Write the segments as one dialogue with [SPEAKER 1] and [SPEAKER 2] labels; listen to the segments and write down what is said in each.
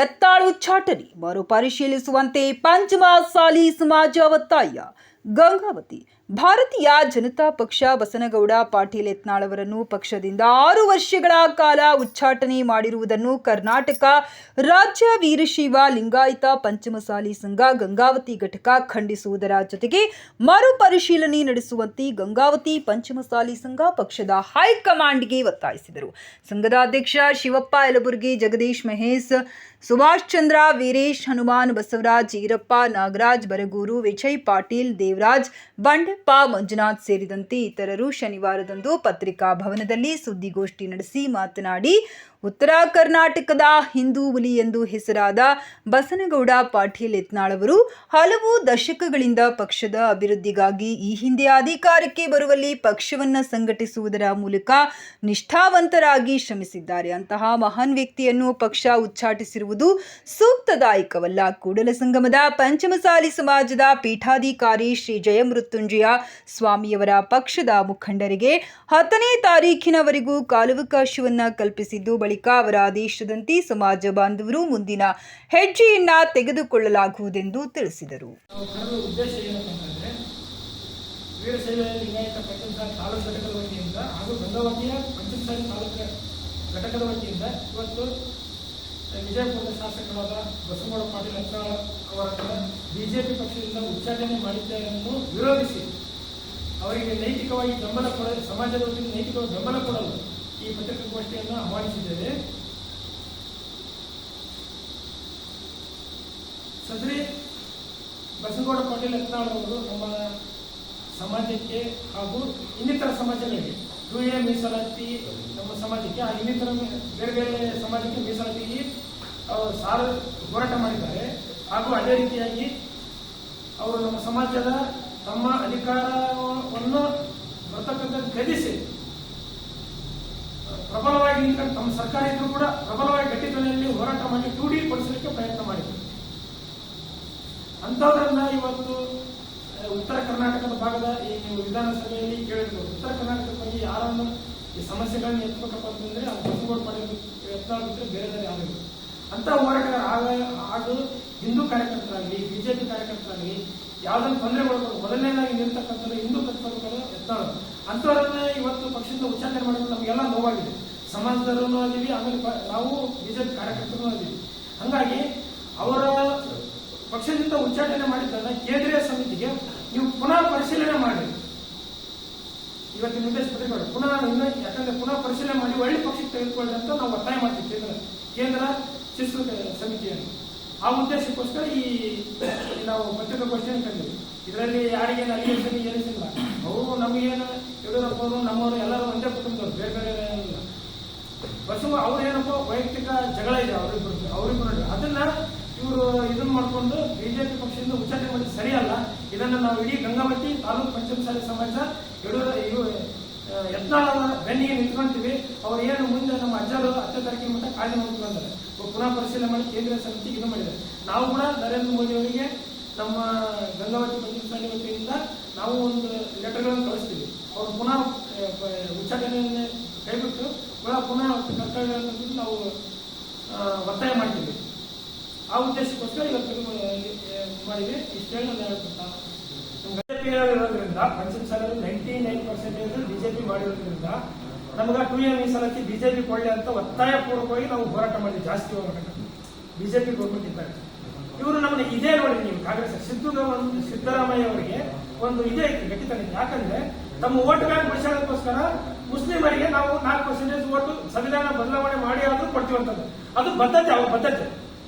[SPEAKER 1] ಎತ್ತಾಳು ಚಾಟನಿ ಮರುಪರಿಶೀಲಿಸುವಂತೆ ಪಂಚಮಸಾಲಿ ಸಮಾಜ ಒತ್ತಾಯ. ಗಂಗಾವತಿ. ಭಾರತೀಯ ಜನತಾ ಪಕ್ಷ ಬಸನಗೌಡ ಪಾಟೀಲ್ ಯತ್ನಾಳ್ ಅವರನ್ನು ಪಕ್ಷದಿಂದ 6 ವರ್ಷಗಳ ಕಾಲ ಉಚ್ಚಾಟನೆ ಮಾಡಿರುವುದನ್ನು ಕರ್ನಾಟಕ ರಾಜ್ಯ ವೀರಶೈವ ಲಿಂಗಾಯತ ಪಂಚಮಸಾಲಿ ಸಂಘ ಗಂಗಾವತಿ ಘಟಕ ಖಂಡಿಸುವುದರ ಜೊತೆಗೆ ಮರುಪರಿಶೀಲನೆ ನಡೆಸುವಂತೆ ಗಂಗಾವತಿ ಪಂಚಮಸಾಲಿ ಸಂಘ ಪಕ್ಷದ ಹೈಕಮಾಂಡ್ಗೆ ಒತ್ತಾಯಿಸಿದರು. ಸಂಘದ ಅಧ್ಯಕ್ಷ ಶಿವಪ್ಪ ಯಲಬುರ್ಗಿ, ಜಗದೀಶ್ ಮಹೇಶ್, ಸುಭಾಷ್ ಚಂದ್ರ, ವೀರೇಶ್, ಹನುಮಾನ್, ಬಸವರಾಜ್, ಈರಪ್ಪ, ನಾಗರಾಜ್, ಬರಗೂರು, ವಿಜಯ್ ಪಾಟೀಲ್, ದೇವರಾಜ್, ಬಂಡೆಪ್ಪ, ಮಂಜುನಾಥ್ ಸೇರಿದಂತೆ ಇತರರು ಶನಿವಾರದಂದು ಪತ್ರಿಕಾ ಭವನದಲ್ಲಿ ಸುದ್ದಿಗೋಷ್ಠಿ ನಡೆಸಿ ಮಾತನಾಡಿ, ಉತ್ತರ ಕರ್ನಾಟಕದ ಹಿಂದೂ ಹುಲಿ ಎಂದು ಹೆಸರಾದ ಬಸನಗೌಡ ಪಾಟೀಲ್ ಯತ್ನಾಳ್ ಅವರು ಹಲವು ದಶಕಗಳಿಂದ ಪಕ್ಷದ ಅಭಿವೃದ್ಧಿಗಾಗಿ ಈ ಹಿಂದೆ ಅಧಿಕಾರಕ್ಕೆ ಬರುವಲ್ಲಿ ಪಕ್ಷವನ್ನು ಸಂಘಟಿಸುವುದರ ಮೂಲಕ ನಿಷ್ಠಾವಂತರಾಗಿ ಶ್ರಮಿಸಿದ್ದಾರೆ. ಅಂತಹ ಮಹಾನ್ ವ್ಯಕ್ತಿಯನ್ನು ಪಕ್ಷ ಉಚ್ಚಾಟಿಸಿರುವುದು ಸೂಕ್ತದಾಯಕವಲ್ಲ. ಕೂಡಲಸಂಗಮದ ಪಂಚಮಸಾಲಿ ಸಮಾಜದ ಪೀಠಾಧಿಕಾರಿ ಶ್ರೀ ಜಯಮೃತ್ಯುಂಜಯ ಸ್ವಾಮಿಯವರ ಪಕ್ಷದ ಮುಖಂಡರಿಗೆ 10ನೇ ತಾರೀಖಿನವರೆಗೂ ಕಾಲಾವಕಾಶವನ್ನು ಕಲ್ಪಿಸಿದ್ದು, ಬಳಿಕ ಅವರ ಆದೇಶದಂತೆ ಸಮಾಜ ಬಾಂಧವರು ಮುಂದಿನ ಹೆಜ್ಜೆಯನ್ನ ತೆಗೆದುಕೊಳ್ಳಲಾಗುವುದೆಂದು ತಿಳಿಸಿದರು.
[SPEAKER 2] ವೀರಶೈವ ಲಿಂಗಾಯತ ಪಂಚಮಸಾಲಿ ತಾಲೂಕು ಘಟಕದ ವತಿಯಿಂದ ಹಾಗೂ ಗಂಗಾವತಿಯ ಪಂಚಮಸಾಲಿ ತಾಲೂಕು ಘಟಕದ ವತಿಯಿಂದ ಇವತ್ತು ವಿಜಯಪುರದ ಶಾಸಕರಾದ ಬಸನಗೌಡ ಪಾಟೀಲ್ ಯತ್ನಾಳ್ ಅವರನ್ನು ಬಿಜೆಪಿ ಪಕ್ಷದಿಂದ ಉಚ್ಚಾಟನೆ ಮಾಡಿದ್ದನ್ನು ವಿರೋಧಿಸಿ ಅವರಿಗೆ ನೈತಿಕವಾಗಿ ಬೆಂಬಲ ಕೊಡಲು, ಸಮಾಜದ ವತಿಯಿಂದ ನೈತಿಕವಾಗಿ ಬೆಂಬಲ ಕೊಡಲು ಈ ಪತ್ರಿಕಾಗೋಷ್ಠಿಯನ್ನು ಆಹ್ವಾನಿಸಿದ್ದೇವೆ. ಸದರಿ ಬಸನಗೌಡ ಪಾಟೀಲ್ ಯತ್ನಾಳ್ ಅವರು ನಮ್ಮ ಸಮಾಜಕ್ಕೆ ಹಾಗೂ ಇನ್ನಿತರ ಸಮಾಜಗಳಿಗೆ 2A ಮೀಸಲಾತಿ ನಮ್ಮ ಸಮಾಜಕ್ಕೆ ಹಾಗೂ ಇನ್ನಿತರ ಬೇರೆ ಬೇರೆ ಸಮಾಜಕ್ಕೆ ಮೀಸಲಾತಿಗೆ ಸಾಲ ಹೋರಾಟ ಮಾಡಿದ್ದಾರೆ. ಹಾಗೂ ಅದೇ ರೀತಿಯಾಗಿ ಅವರು ನಮ್ಮ ಸಮಾಜದ ತಮ್ಮ ಅಧಿಕಾರವನ್ನು ಬರ್ತಕ್ಕಂಥ ತ್ಯಜಿಸಿ ಪ್ರಬಲವಾಗಿ ನಿಂತ್ಕೊಂಡು ತಮ್ಮ ಸರ್ಕಾರ ಇದ್ರೂ ಕೂಡ ಪ್ರಬಲವಾಗಿ ಗಟ್ಟಿತನೆಯಲ್ಲಿ ಹೋರಾಟ ಮಾಡಿ 2D ಪಡಿಸಲಿಕ್ಕೆ ಪ್ರಯತ್ನ ಮಾಡಿದರು. ಅಂಥದ್ರನ್ನ ಇವತ್ತು ಉತ್ತರ ಕರ್ನಾಟಕದ ಭಾಗದ ಈ ನೀವು ವಿಧಾನಸಭೆಯಲ್ಲಿ ಕೇಳಿದ್ರು, ಉತ್ತರ ಕರ್ನಾಟಕದ ಬಗ್ಗೆ ಯಾರನ್ನು ಈ ಸಮಸ್ಯೆಗಳನ್ನು ಎತ್ತಬೇಕಪ್ಪ ಅಂತಂದ್ರೆ ಅದು ಬಸನಗೌಡ ಪಾಟೀಲ್ ಯತ್ನಾಳ್ ಬಿಟ್ಟರೆ ಬೇರೆ ಯಾರು ಅಂತ ಹೋರಾಟಗಾರ ಹಾಗೂ ಹಿಂದೂ ಕಾರ್ಯಕರ್ತರಾಗಲಿ ಬಿಜೆಪಿ ಕಾರ್ಯಕರ್ತರಾಗಲಿ ಯಾವುದನ್ನು ತೊಂದರೆಗಳು ಮೊದಲನೇದಾಗಿ ನಿಲ್ತಕ್ಕಂಥ ಹಿಂದೂ ಪ್ರತಿಪಕ್ಷಗಳು ಯತ್ನಾಳ್ ಅಂಥವರನ್ನ ಇವತ್ತು ಪಕ್ಷದಿಂದ ಉಚ್ಚಾಟನೆ ಮಾಡೋದು ನಮಗೆಲ್ಲ ನೋವಾಗಿದೆ. ಸಮಾಜದಲ್ಲೂ ಅದೀವಿ, ಆಮೇಲೆ ನಾವು ಬಿಜೆಪಿ ಕಾರ್ಯಕರ್ತರು ಅದೀವಿ. ಹಂಗಾಗಿ ಅವರ ಪಕ್ಷದಿಂದ ಉಚ್ಚಾಟನೆ ಮಾಡಿದ್ದನ್ನ ಕೇಂದ್ರೀಯ ಸಮಿತಿಗೆ ನೀವು ಪುನಃ ಪರಿಶೀಲನೆ ಮಾಡಿ, ಇವತ್ತಿನ ನಿರ್ದೇಶ ಪತ್ರಿಕೆ ಪುನಃ ಯಾಕಂದ್ರೆ ಪುನಃ ಪರಿಶೀಲನೆ ಮಾಡಿ ಒಳ್ಳೆ ಪಕ್ಷಕ್ಕೆ ತೆಗೆದುಕೊಳ್ಳಿ ಅಂತ ನಾವು ಒತ್ತಾಯ ಮಾಡ್ತೀವಿ ಕೇಂದ್ರ ಶಿಸ್ತು ಸಮಿತಿಯನ್ನು. ಆ ಉದ್ದೇಶಕ್ಕೋಸ್ಕರ ಈ ನಾವು ಪತ್ರಿಕಾಗೋಷ್ಠಿಯನ್ನು ಕಂಡಿವಿ. ಇದರಲ್ಲಿ ಯಾರಿಗೇನು ಅಲಿಗೇಷನ್ ಏನಿಸಿಲ್ಲ. ಅವರು ನಮಗೇನು ಯಡಿಯೂರಪ್ಪ ಅವರು ನಮ್ಮವರು ಎಲ್ಲರೂ ಒಂದೇ ಕುಟುಂಬದವರು, ಬೇರೆ ಬೇರೆ ಏನಿಲ್ಲ. ಅವ್ರೇನಪ್ಪ ವೈಯಕ್ತಿಕ ಜಗಳ ಇದೆ ಅವರಿಬ್ಬರು ಅದನ್ನ ಇವರು ಇದನ್ನ ಮಾಡಿಕೊಂಡು ಬಿಜೆಪಿ ಪಕ್ಷದಿಂದ ಉಚ್ಚಾಟನೆ ಮಾಡಿದ್ದು ಸರಿಯಲ್ಲ. ಇದನ್ನು ನಾವು ಇಡೀ ಗಂಗಾವತಿ ತಾಲೂಕು ಪಂಚಮಸಾಲಿ ಸಮಾಜ ಯತ್ನಾಳ್ ಅವರ ಬೆನ್ನಿಗೆ ನಿಂತ್ಕೊಂತೀವಿ. ಅವ್ರು ಏನು ಮುಂದೆ ನಮ್ಮ ಅಜ್ಜರು 10ನೇ ತಾರೀಕಿನ ಮಟ್ಟ ಕಾಯ್ದೆ ಮಾಡ್ಕೊಂಡ್ರೆ ಪುನಃ ಪರಿಶೀಲನೆ ಮಾಡಿ ಕೇಂದ್ರ ಸಮಿತಿಗೆ ಇದು ಮಾಡಿದ್ದಾರೆ. ನಾವು ಕೂಡ ನರೇಂದ್ರ ಮೋದಿ ಅವರಿಗೆ ನಮ್ಮ ಗಂಗಾವತಿ ಪಂಚಮಸಾಲಿ ವತಿಯಿಂದ ನಾವು ಒಂದು ಲೆಟರ್ಗಳನ್ನು ಕಳಿಸ್ತೀವಿ. ಅವರು ಪುನಃ ಉಚ್ಚಾಟನೆಯನ್ನು ಕೈಬಿಟ್ಟು ಪುನಃ ಕರ್ತವ್ಯಗಳನ್ನು ನಾವು ಒತ್ತಾಯ ಮಾಡ್ತೀವಿ. ಆ ಉದ್ದೇಶಕ್ಕೋಸ್ಕರ ಇವತ್ತು ಮಾಡಿದ್ವಿ. ಇಷ್ಟೇಳಿ ನಾನು ಹೇಳ್ಕೊಡ್ತಾ ಬಿಜೆಪಿ ಇರೋದ್ರಿಂದ ಪಂಚಮಸಾಲಿ 99% ಬಿಜೆಪಿ ಮಾಡಿರೋದ್ರಿಂದ ನಮ್ಗೆ 2A ಮೀಸಲಾತಿ ಬಿಜೆಪಿ ಕೊಳ್ಳಿ ಅಂತ ಒತ್ತಾಯ ಪೂರ್ವಕವಾಗಿ ನಾವು ಹೋರಾಟ ಮಾಡಿದ್ವಿ. ಜಾಸ್ತಿ ಹೋರಾಟ ಬಿಜೆಪಿ ಗೌರ್ಮೆಂಟ್ ಇದ್ದಾಗ ಇವರು ನಮ್ಮನ್ನ ಇದೇ ನೋಡಿ, ನೀವು ಕಾಂಗ್ರೆಸ್ ಸಿದ್ದರಾಮಯ್ಯ ಅವರಿಗೆ ಒಂದು ಇದೇ ಗಟ್ಟಿತನ. ಯಾಕಂದ್ರೆ ತಮ್ಮ ಓಟ್ ಬ್ಯಾಂಕ್ ಬಳಸೋದಕ್ಕೋಸ್ಕರ ಮುಸ್ಲಿಮರಿಗೆ ನಾವು 4% ಓಟು ಸಂವಿಧಾನ ಬದಲಾವಣೆ ಮಾಡಿ ಆದ್ರೂ ಕೊಡ್ತೀವಂತದ್ದು ಅದು ಬದ್ಧತೆ, ಅವ್ರ ಬದ್ಧತೆ.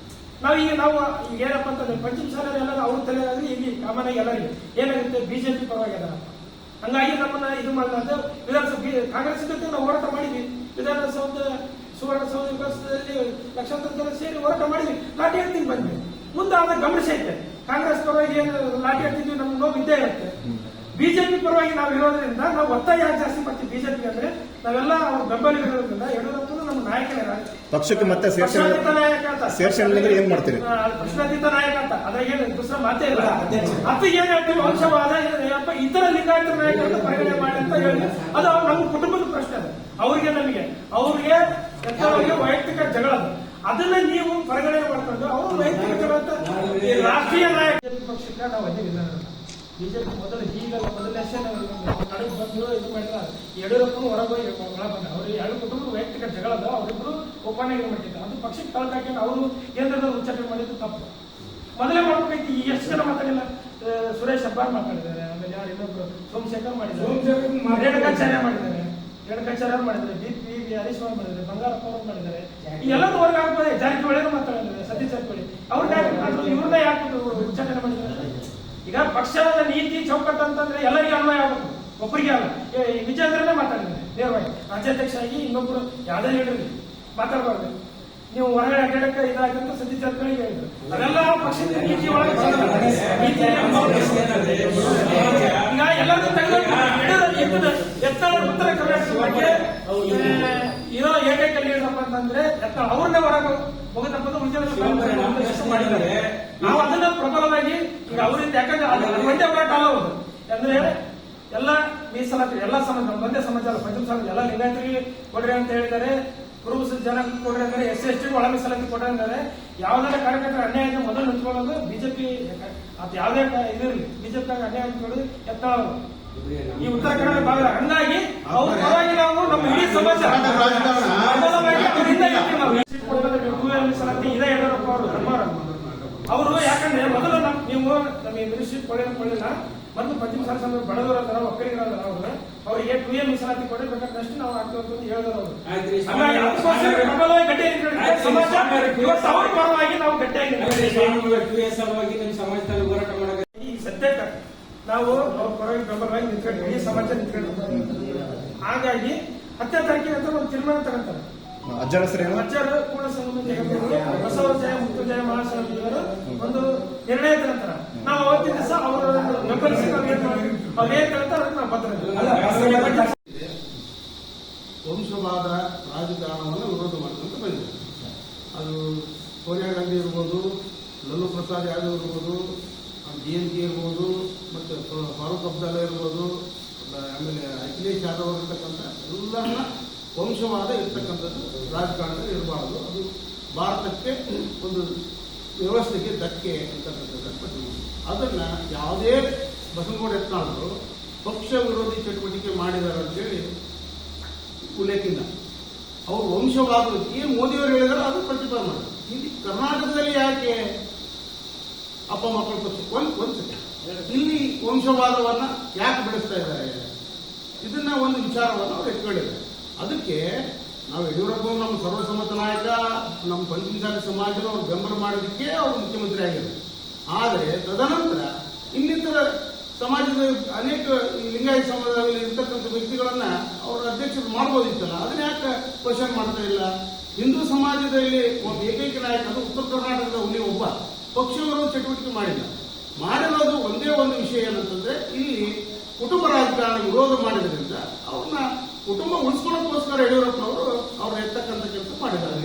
[SPEAKER 2] ನಾವು ಈಗ ಏನಪ್ಪ ಅಂತಂದ್ರೆ ಪಂಚಮಸಾಲಿ ಎಲ್ಲ ಅವ್ರ ತಲೆಯಾದ್ರೆ ಇಲ್ಲಿ ಕಾಮನ್ ಆಗಿ ಎಲ್ಲರಿಗೆ ಏನಾಗುತ್ತೆ ಬಿಜೆಪಿ ಪರವಾಗಿ ಅದಾರಪ್ಪ. ಹಂಗಾಗಿ ನಮ್ಮನ್ನ ಇದು ಮಾಡಿದ್ರೆ ವಿಧಾನಸಭೆ ಕಾಂಗ್ರೆಸ್ ಜೊತೆ ನಾವು ಹೋರಾಟ ಮಾಡಿದ್ವಿ. ಸುವರ್ಣಸೌಧ ವಿಕಾಸದಲ್ಲಿ ಲಕ್ಷಾಂತರ ಜನ ಸೇರಿ ಹೋರಾಟ ಮಾಡಿದ್ವಿ. ಲಾಠಿ ಹಾಕ್ತೀನಿ ಬಂದ್ವಿ. ಮುಂದೆ ಆದಾಗ ಗಮನಿಸೈತೆ ಕಾಂಗ್ರೆಸ್ ಪರವಾಗಿ ಏನು ಲಾಠಿ ಹಾಕ್ತಿದ್ವಿ, ನಮ್ಗೆ ನೋವು ಇದ್ದೇ ಇರುತ್ತೆ. ಬಿಜೆಪಿ ಪರವಾಗಿ ನಾವು ಇರೋದ್ರಿಂದ ನಾವು ಒತ್ತಾಯ ಜಾಸ್ತಿ ಮಾಡ್ತೀವಿ ಬಿಜೆಪಿ ಅಂದ್ರೆ ನಾವೆಲ್ಲ ಅವ್ರ ಬೆಂಬಲಿಗರೋದ್ರಿಂದ ಯಡಿಯೂರಪ್ಪನು ನಮ್ಮ ನಾಯಕನೇ.
[SPEAKER 3] ಪಕ್ಷಕ್ಕೆ ಮತ್ತೆ
[SPEAKER 2] ನಾಯಕ
[SPEAKER 3] ಸೇರ್ಸಂದ್ರೆ ಏನ್ ಮಾಡ್ತೀರಿ?
[SPEAKER 2] ಪಕ್ಷಾತೀತ ನಾಯಕ ಅಂತ ಅದ್ರಾಗ ಏನು ದುಸ್ರ ಮಾತೇ ಇಲ್ಲ. ಅದು ಏನ್ ಹೇಳ್ತೀವಿ, ವಂಶವಾದ ಇತರ ಲಿಂಗಾಯತ ನಾಯಕ ಅಂತ ಪರಿಗಣನೆ ಮಾಡಿ ಅಂತ ಹೇಳಿ ಅದು ನಮ್ಮ ಕುಟುಂಬದ ಪ್ರಶ್ನೆ. ಅದು ಅವ್ರಿಗೆ ನಮಗೆ ಅವ್ರಿಗೆ ವೈಯಕ್ತಿಕ ಜಗಳ. ಅದನ್ನ ನೀವು ಪರಿಗಣನೆ ಮಾಡ್ಕೊಂಡು ಅವರು ವೈಯಕ್ತಿಕ ರಾಷ್ಟ್ರೀಯ ನಾಯಕ ಪಕ್ಷಕ್ಕೆ ನಾವು ಅದೇ ವಿಧಾನ ಬಿಜೆಪಿ ಮೊದಲು ಹೀಗಲ್ಲ ಮೊದಲನೇ ಕಡೆಗೆ ಬಂದು ಇದು ಮಾಡಿದ್ರೆ ಯಡಿಯೂರಪ್ಪನು ಹೊರಗೆ ಒಳ ಬಂದ ಅವ್ರು ಎರಡು ಕುಟುಂಬ ವೈಯಕ್ತಿಕ ಜಗಳದ ಅವರಿಬ್ರು ಒಪ್ಪಂದ ಮಾಡಿದ್ದಾರೆ ಅದು ಪಕ್ಷಕ್ಕೆ ಕಳ್ಕಾಕೊಂಡು ಅವರು ಕೇಂದ್ರದಲ್ಲಿ ಉಚ್ಚಾಟನೆ ಮಾಡಿದ್ದು ತಪ್ಪು. ಮೊದಲೇ ಮಾಡ್ಬೇಕೈತಿ ಎಷ್ಟು ಜನ ಮಾತಾಡಿಲ್ಲ. ಸುರೇಶ್ ಹೆಬ್ಬಾರ್ ಮಾತಾಡಿದ್ದಾರೆ, ಆಮೇಲೆ ಯಾರು ಇನ್ನೊಬ್ರು ಸೋಮಶೇಖರ್ ಮಾಡಿದ್ದಾರೆ, ರೇಣುಕಾಚಾರ್ಯ ಮಾಡಿದ್ದಾರೆ, ಬಿ ಹರೀಶ್ ಬಾಬು ಮಾಡಿದ್ದಾರೆ, ಬಂಗಾರಪ್ಪ ಅವರು ಮಾಡಿದ್ದಾರೆ. ಈ ಎಲ್ಲರೂ ವರ್ಗ ಆಗ್ಬೋದು. ಜಾರಕಿಹೊಳಿ ಮಾತಾಡಿದ್ದಾರೆ, ಸತೀಶ್ ಜಾರಕಿಹೊಳಿ ಅವ್ರನ್ನ ಇವ್ರನ್ನ ಯಾಕೆ ಉಚ್ಚಾಟನೆ ಮಾಡಿದ್ದಾರೆ? ಈಗ ಪಕ್ಷದ ನೀತಿ ಚೌಕಟ್ಟು ಅಂತಂದ್ರೆ ಎಲ್ಲರಿಗೂ ಅನ್ವಯ ಆಗಬೇಕು, ಒಬ್ಬರಿಗೆ ಅಲ್ಲ. ವಿಜೇಂದ್ರನೇ ಮಾತಾಡಿದ್ದಾರೆ ನೇರವಾಗಿ ರಾಜ್ಯಾಧ್ಯಕ್ಷ ಆಗಿ, ಇನ್ನೊಬ್ರು ಯಾವ್ದೇ ಹೇಳಿರಲಿ ಮಾತಾಡಬಾರ್ದು, ನೀವು ಹೊರಗಡೆ ಅಡ್ಡಾಡಕ್ಕೆ ಇದಾಗಂತ ಸತೀಶ್ ಜಾರಕಿಹೊಳಿ ಹೇಳಿದ್ರು. ಅದೆಲ್ಲ ಪಕ್ಷದ ನೀತಿ ಒಳಗೆ ಈಗ ಎಲ್ಲರೂ ತೆಗೆದು ಎತ್ತಳ ಉತ್ತರ ಕರ್ನಾಟಕ ಬಗ್ಗೆ ಇರೋ ಏಕೈಕ ಲೀಡರಪ್ಪ ಅಂತಂದ್ರೆ ಎತ್ತಳ ಅವ್ರನ್ನೇ ಹೊರಗೆ ಹೋಗತಕ್ಕಂಥ ಮಾಡಿದ್ದಾರೆ. ನಾವು ಅದನ್ನ ಪ್ರಬಲವಾಗಿ ಈಗ ಅವರಿಂದ, ಯಾಕಂದ್ರೆ ಅದು ಒಂದೇ ಹೋರಾಟ ಅಲ್ಲ ಅವರು, ಅಂದ್ರೆ ಎಲ್ಲ ಮೀಸಲಾತಿ ಎಲ್ಲ ಸಮಾಜ ಒಂದೇ ಸಮಾಜ ಅಲ್ಲ, ಪಂಚಮ ಸಮಾಜ ಎಲ್ಲ ಲಿಂಗಾಯತರಿಗೆ ಕೊಡ್ರಿ ಅಂತ ಹೇಳಿದ್ದಾರೆ, ಕುರುಬ ಜನ ಕೊಡ್ರಿ ಅಂದರೆ SC/ST ಒಳ ಮೀಸಲಾತಿ ಕೊಡ್ರಿ ಅಂದರೆ ಯಾವ್ದಾರ ಕಾರ್ಯಕರ್ತರ ಅನ್ಯಾಯ ಮೊದಲು ನಿಂತ್ಕೊಳ್ಳೋದು ಬಿಜೆಪಿ. ಅದು ಯಾವುದೇ ಇದಿರಲಿ ಬಿಜೆಪಿ ಅನ್ಯಾಯ ನಿಂತ್ಕೊಳ್ಳೋದು ಎತ್ತಳ ಈ ಉತ್ತರ ಕನ್ನಡ ಭಾಗ. ಹಂಗಾಗಿ ಅವ್ರ ಪರವಾಗಿ ನಾವು ನಮ್ಮ ಇಡೀ ಸಮಾಜ ಮೀಸಲಾತಿ ಇದೇ ಯಡಿಯೂರಪ್ಪ ಅವರು ಧರ್ಮಾರ ಅವರು. ಯಾಕಂದ್ರೆ ಮೊದಲು ನೀವು ನಮಗೆ ಮಿನಿಸ್ಟ್ರಿ ಕೊಡಲಿಲ್ಲ, ಮತ್ತು ಪಂಚಮ ಸಾಲ ಬಡವರ ತರ ಒಕ್ಕಲಿಗರ ಅವರಿಗೆ 2A ಮೀಸಲಾತಿ ಕೊಡಬೇಕಾದಷ್ಟು ನಾವು ಆಗ್ತದೆ ಅಂತ ಹೇಳಿದ್ರು ಅವರು. ಪ್ರಬಲವಾಗಿ ಗಟ್ಟಿಯಾಗಿ ಸಮಾಜ ಇವತ್ತು ಅವ್ರ ಪರವಾಗಿ ನಾವು ಗಟ್ಟಿಯಾಗಿ ಹೋರಾಟ ಮಾಡಬೇಕು. ಈ ಸದ್ಯಕ್ಕೆ ನಾವು ಅವ್ರ ಪರವಾಗಿ ಪ್ರಬಲವಾಗಿ ನಿಂತ್ಕೊಂಡು ಇಡೀ ಸಮಾಜ ನಿಂತ್ಕೊಂಡು, ಹಾಗಾಗಿ 10ನೇ ತಾರೀಕಿನ ಅಂತ ಒಂದು ತೀರ್ಮಾನ ತಗೊಂತಾರೆ. ಅಜ್ಜರ ಕೂಡ ಬಸವಜಯ ಮುಕ್ತಜಯ ಮಹಾಸ್ವಾಮಿಯವರು ಒಂದು ನಿರ್ಣಯ ತಗೊಂತಾರ. ನಾವು ಅವತ್ತಿನ ದಿವಸ ಅವರು ಬೆಂಬಲಿಸಿ ಅವ್ರು ಏನ್ ಹೇಳ್ತಾರೆ ಅದಕ್ಕೆ ನಾವು ಬದ್ಧ.
[SPEAKER 4] ವಂಶವಾದ ರಾಜಕಾರಣವನ್ನು ವಿರೋಧ ಮಾಡ್ಕೊಂತ ಬಂದಿದೆ. ಅದು ಸೋನಿಯಾ ಗಾಂಧಿ ಇರ್ಬೋದು, ಲಲ್ಲೂ ಪ್ರಸಾದ್ ಯಾದವ್ ಇರ್ಬೋದು, DMK ಇರ್ಬೋದು, ಮತ್ತೆ ಫಾರೂಕ್ ಅಬ್ದುಲ್ಲಾ ಇರ್ಬೋದು, ಆಮೇಲೆ ಅಖಿಲೇಶ್ ಯಾದವ್ ಇರ್ತಕ್ಕಂಥ ಎಲ್ಲರನ್ನ ವಂಶವಾದ ಇರ್ತಕ್ಕಂಥದ್ದು ರಾಜಕಾರಣದಲ್ಲಿ ಇರಬಾರದು. ಅದು ಭಾರತಕ್ಕೆ ಒಂದು ವ್ಯವಸ್ಥೆಗೆ ಧಕ್ಕೆ ಅಂತಕ್ಕಂಥದ್ದು. ಅದನ್ನ ಯಾವುದೇ ಬಸವನಗೌಡ ಯತ್ನಾಳರು ಪಕ್ಷ ವಿರೋಧಿ ಚಟುವಟಿಕೆ ಮಾಡಿದ್ದಾರೆ ಅಂತೇಳಿ ಉಲ್ಲೇಖಿಲ್ಲ. ಅವರು ವಂಶವಾದಕ್ಕೆ ಏನು ಮೋದಿಯವರು ಹೇಳಿದಾರೆ ಅದು ಪ್ರತಿಪಾದನೆ ಮಾಡಿದ್ರು. ಇಲ್ಲಿ ಕರ್ನಾಟಕದಲ್ಲಿ ಯಾಕೆ ಅಪ್ಪ ಮಕ್ಕಳ ಪಕ್ಷ ಇಲ್ಲಿ ವಂಶವಾದವನ್ನ ಯಾಕೆ ಬೆಳೆಸ್ತಾ ಇದ್ದಾರೆ? ಇದನ್ನ ಒಂದು ವಿಚಾರವನ್ನು ಅವ್ರು ಎತ್ಕೊಂಡಿದ್ದಾರೆ. ಅದಕ್ಕೆ ನಾವು ಯಡಿಯೂರಪ್ಪ ನಮ್ಮ ಸರ್ವಸಮ್ಮತ ನಾಯಕ, ನಮ್ಮ ಪಂಚಮಸಾಲಿ ಸಮಾಜದವರು ಬೆಂಬಲ ಮಾಡೋದಕ್ಕೆ ಅವರು ಮುಖ್ಯಮಂತ್ರಿ ಆಗಿದ್ದಾರೆ. ಆದರೆ ತದನಂತರ ಇನ್ನಿತರ ಸಮಾಜದ ಅನೇಕ ಲಿಂಗಾಯತ ಸಮಾಜದಲ್ಲಿ ಇರ್ತಕ್ಕಂಥ ವ್ಯಕ್ತಿಗಳನ್ನ ಅವರ ಅಧ್ಯಕ್ಷರು ಮಾಡಬಹುದಿತ್ತಲ್ಲ, ಅದನ್ನ ಯಾಕೆ ಕ್ವಶನ್ ಮಾಡ್ತಾ ಇಲ್ಲ? ಹಿಂದೂ ಸಮಾಜದಲ್ಲಿ ಒಬ್ಬ ಏಕೈಕ ನಾಯಕ, ಅದು ಉತ್ತರ ಕರ್ನಾಟಕದ ಹುಲಿ ಒಬ್ಬ ಪಕ್ಷವರು ಚಟುವಟಿಕೆ ಮಾಡಿರೋದು ಒಂದೇ ಒಂದು ವಿಷಯ ಏನಂತಂದ್ರೆ, ಇಲ್ಲಿ ಕುಟುಂಬ ರಾಜಕಾರಣ ವಿರೋಧ ಮಾಡಿದ್ರಿಂದ ಅವ್ರನ್ನ ಕುಟುಂಬ ಉಳಿಸ್ಕೊಳ್ಳೋಕ್ಕೋಸ್ಕರ ಯಡಿಯೂರಪ್ಪನವರು ಅವ್ರು ಎತ್ತಕ್ಕಂಥ ಕೆಲಸ ಮಾಡಿದ್ದಾರೆ.